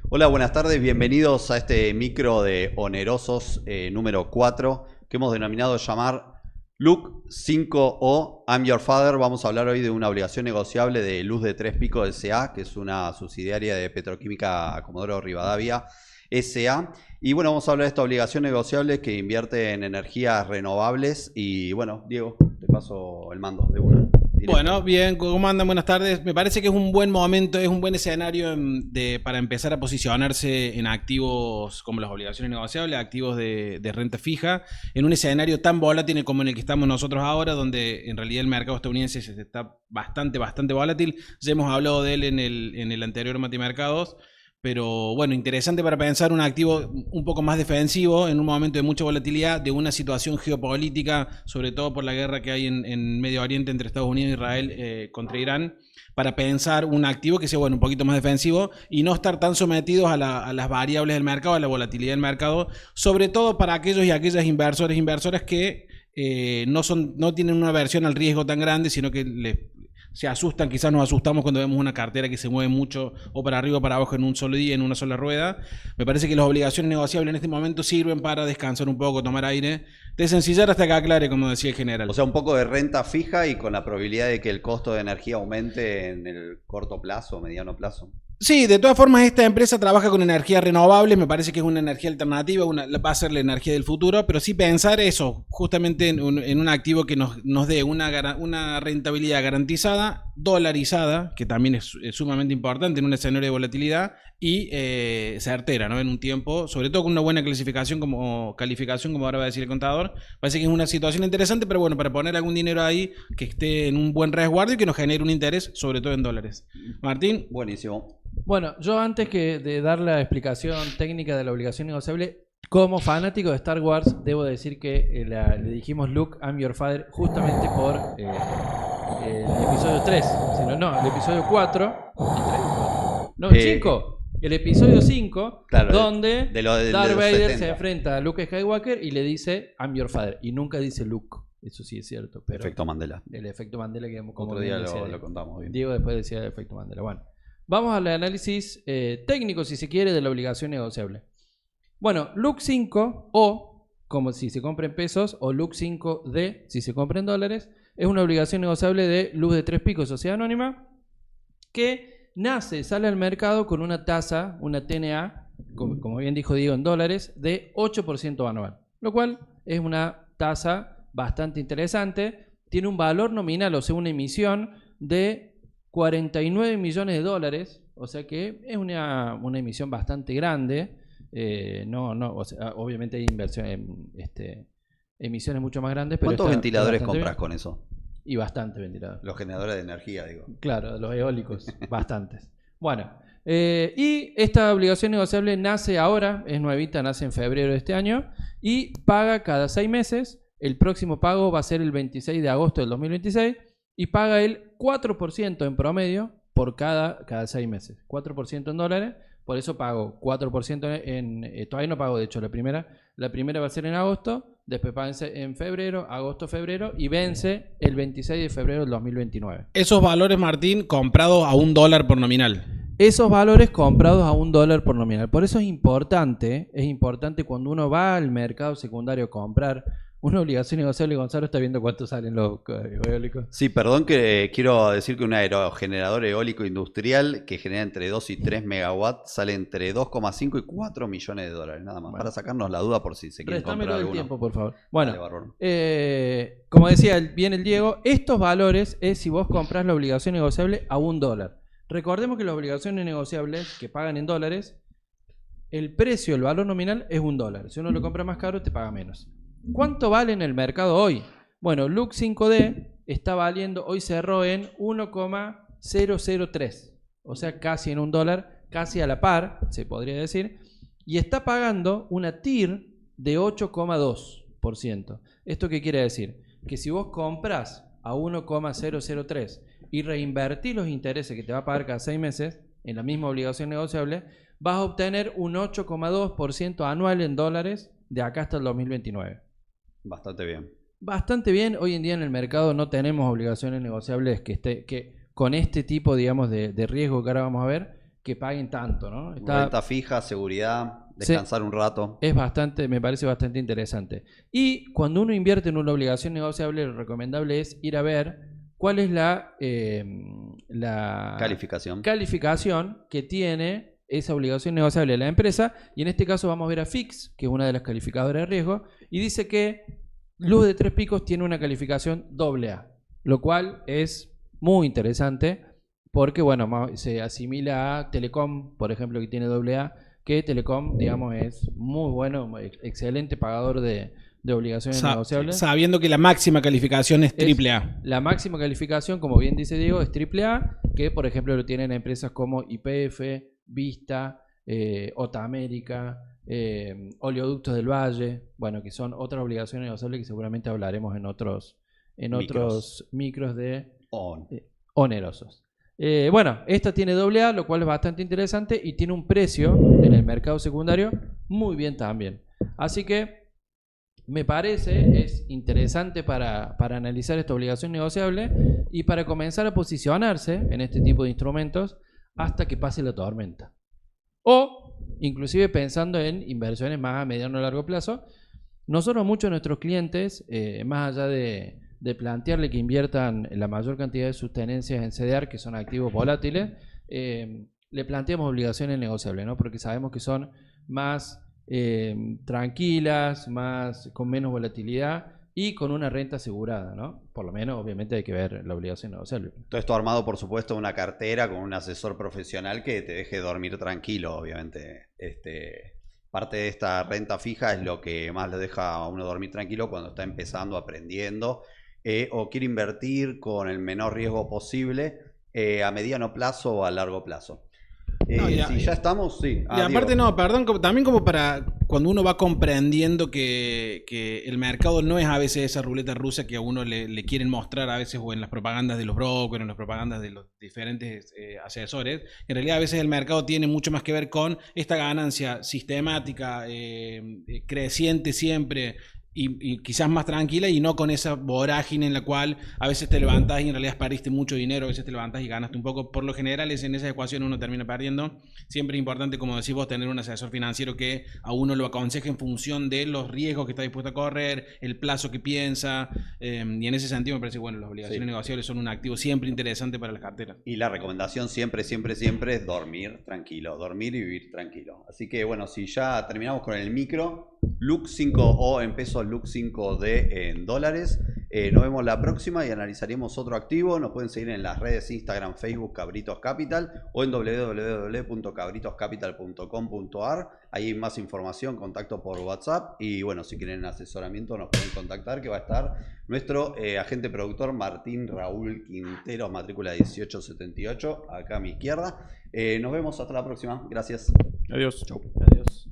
Hola, buenas tardes, bienvenidos a este micro de onerosos número 4 que hemos denominado llamar Look 5O I'm Your Father. Vamos a hablar hoy de una obligación negociable de Luz de Tres Picos S.A., que es una subsidiaria de Petroquímica Comodoro Rivadavia S.A. Y bueno, vamos a hablar de esta obligación negociable que invierte en energías renovables. Y bueno, Diego, te paso el mando de una. Bueno, bien, ¿cómo andan? Buenas tardes. Me parece que es un buen momento, es un buen escenario para empezar a posicionarse en activos como las obligaciones negociables, activos de renta fija, en un escenario tan volátil como en el que estamos nosotros ahora, donde en realidad el mercado estadounidense está bastante volátil. Ya hemos hablado de él en el anterior Matimercados. Pero bueno, interesante para pensar un activo un poco más defensivo en un momento de mucha volatilidad, de una situación geopolítica, sobre todo por la guerra que hay en Medio Oriente entre Estados Unidos e Israel contra Irán, para pensar un activo que sea un poquito más defensivo y no estar tan sometidos a las variables del mercado, a la volatilidad del mercado, sobre todo para aquellos y aquellas inversoras que no tienen una aversión al riesgo tan grande, sino que se asustan, quizás nos asustamos cuando vemos una cartera que se mueve mucho o para arriba o para abajo en un solo día, en una sola rueda. Me parece que las obligaciones negociables en este momento sirven para descansar un poco, tomar aire, desencillar hasta que aclare, como decía el general. O sea, un poco de renta fija y con la probabilidad de que el costo de energía aumente en el corto plazo o mediano plazo. Sí, de todas formas esta empresa trabaja con energías renovables, me parece que es una energía alternativa, va a ser la energía del futuro, pero sí pensar eso, justamente en un activo que nos dé una rentabilidad garantizada, dolarizada, que también es sumamente importante en un escenario de volatilidad, y certera, ¿no? En un tiempo, sobre todo con una buena calificación como ahora va a decir el contador. Parece que es una situación interesante, pero bueno, para poner algún dinero ahí que esté en un buen resguardo y que nos genere un interés, sobre todo en dólares. Martín. Buenísimo. Bueno, yo antes de dar la explicación técnica de la obligación negociable, como fanático de Star Wars, debo decir que le dijimos Luke, I'm Your Father, justamente por el episodio 3, no, el episodio 4, no, 5. El episodio 5, claro, donde Darth Vader 70. se enfrenta a Luke Skywalker y le dice I'm Your Father, y nunca dice Luke. Eso sí es cierto. Pero efecto Mandela. El efecto Mandela que como otro día lo contamos bien. Diego después decía el efecto Mandela. Bueno, vamos al análisis técnico, si se quiere, de la obligación negociable. Bueno, Look 5 o, como si se compra en pesos, o Look 5D si se compra en dólares, es una obligación negociable de Luz de Tres Picos, Sociedad Anónima, que sale al mercado con una tasa, una TNA, como bien dijo Diego, en dólares, de 8% anual, lo cual es una tasa bastante interesante. Tiene un valor nominal, o sea, una emisión de 49 millones de dólares, o sea que es una emisión bastante grande. O sea, obviamente hay emisiones mucho más grandes. Pero ¿cuántos ventiladores compras con eso? Y bastante ventiladores. Los generadores de energía, digo. Claro, los eólicos, bastantes. Bueno, y esta obligación negociable nace ahora, es nuevita, nace en febrero de este año y paga cada 6 meses. El próximo pago va a ser el 26 de agosto del 2026 y paga el 4% en promedio por cada 6 meses. 4% en dólares, por eso pago 4% todavía no pago, de hecho, la primera va a ser en agosto, después paga en febrero, agosto-febrero y vence el 26 de febrero del 2029. Esos valores, Martín, comprados a $1 por nominal. Esos valores comprados a $1 por nominal. Por eso es importante cuando uno va al mercado secundario a comprar una obligación negociable. Gonzalo está viendo cuánto salen los eólicos. Sí, perdón, que quiero decir que un aerogenerador eólico industrial que genera entre 2 y 3 megawatts sale entre 2,5 y 4 millones de dólares, nada más. Bueno, para sacarnos la duda por si se quiere comprar alguno. El tiempo, por favor. Bueno, dale, como decía bien el Diego, estos valores es si vos compras la obligación negociable a $1. Recordemos que las obligaciones negociables que pagan en dólares, el precio, el valor nominal es $1. Si uno lo compra más caro, te paga menos. ¿Cuánto vale en el mercado hoy? Bueno, Look 5D está valiendo, hoy cerró en 1,003. O sea, casi en $1, casi a la par, se podría decir. Y está pagando una TIR de 8,2%. ¿Esto qué quiere decir? Que si vos compras a 1,003 y reinvertís los intereses que te va a pagar cada 6 meses en la misma obligación negociable, vas a obtener un 8,2% anual en dólares de acá hasta el 2029. Bastante bien. Bastante bien. Hoy en día en el mercado no tenemos obligaciones negociables que con este tipo, digamos, de riesgo que ahora vamos a ver, que paguen tanto, ¿no? Renta fija, seguridad, descansar un rato. Es bastante, me parece bastante interesante. Y cuando uno invierte en una obligación negociable, lo recomendable es ir a ver cuál es la calificación que tiene esa obligación negociable de la empresa. Y en este caso vamos a ver a Fix, que es una de las calificadoras de riesgo, y dice que Luz de Tres Picos tiene una calificación AA, lo cual es muy interesante porque, bueno, se asimila a Telecom, por ejemplo, que tiene AA, que Telecom, digamos, es muy bueno, excelente pagador de obligaciones negociables. Sabiendo que la máxima calificación es AAA. La máxima calificación, como bien dice Diego, es AAA, que por ejemplo lo tienen empresas como YPF, Vista, Otamérica, Oleoductos del Valle, bueno, que son otras obligaciones negociables que seguramente hablaremos en otros micros de onerosos. Bueno, esta tiene AA, lo cual es bastante interesante y tiene un precio en el mercado secundario muy bien también. Así que me parece es interesante para analizar esta obligación negociable y para comenzar a posicionarse en este tipo de instrumentos hasta que pase la tormenta. O inclusive pensando en inversiones más a mediano o largo plazo. Nosotros muchos de nuestros clientes, más allá de plantearle que inviertan la mayor cantidad de sus tenencias en CDR, que son activos volátiles, le planteamos obligaciones negociables, ¿no? Porque sabemos que son más tranquilas, con menos volatilidad y con una renta asegurada, ¿no? Por lo menos, obviamente, hay que ver la obligación negociable. Todo esto armado, por supuesto, en una cartera con un asesor profesional que te deje dormir tranquilo, obviamente. Parte de esta renta fija es lo que más le deja a uno dormir tranquilo cuando está empezando, aprendiendo, o quiere invertir con el menor riesgo posible a mediano plazo o a largo plazo. Si ya estamos, sí. Y aparte, Diego. no, perdón, también como para cuando uno va comprendiendo que el mercado no es a veces esa ruleta rusa que a uno le quieren mostrar a veces o en las propagandas de los brokers, en las propagandas de los diferentes asesores. En realidad a veces el mercado tiene mucho más que ver con esta ganancia sistemática, creciente siempre, y quizás más tranquila y no con esa vorágine en la cual a veces te levantás y en realidad perdiste mucho dinero, a veces te levantás y ganaste un poco. Por lo general en esa ecuación uno termina perdiendo. Siempre es importante, como decís vos, tener un asesor financiero que a uno lo aconseje en función de los riesgos que está dispuesto a correr, el plazo que piensa, y en ese sentido me parece que bueno, las obligaciones negociables son un activo siempre interesante para las carteras. Y la recomendación siempre es dormir tranquilo, dormir y vivir tranquilo. Así que bueno, si ya terminamos con el micro, LUC 5O en pesos, LUC 5D en dólares. Nos vemos la próxima y analizaremos otro activo. Nos pueden seguir en las redes Instagram, Facebook, Cabritos Capital o en www.cabritoscapital.com.ar. Ahí hay más información, contacto por WhatsApp. Y bueno, si quieren asesoramiento nos pueden contactar, que va a estar nuestro agente productor Martín Raúl Quinteros, matrícula 1878, acá a mi izquierda. Nos vemos hasta la próxima. Gracias. Adiós. Chau. Adiós.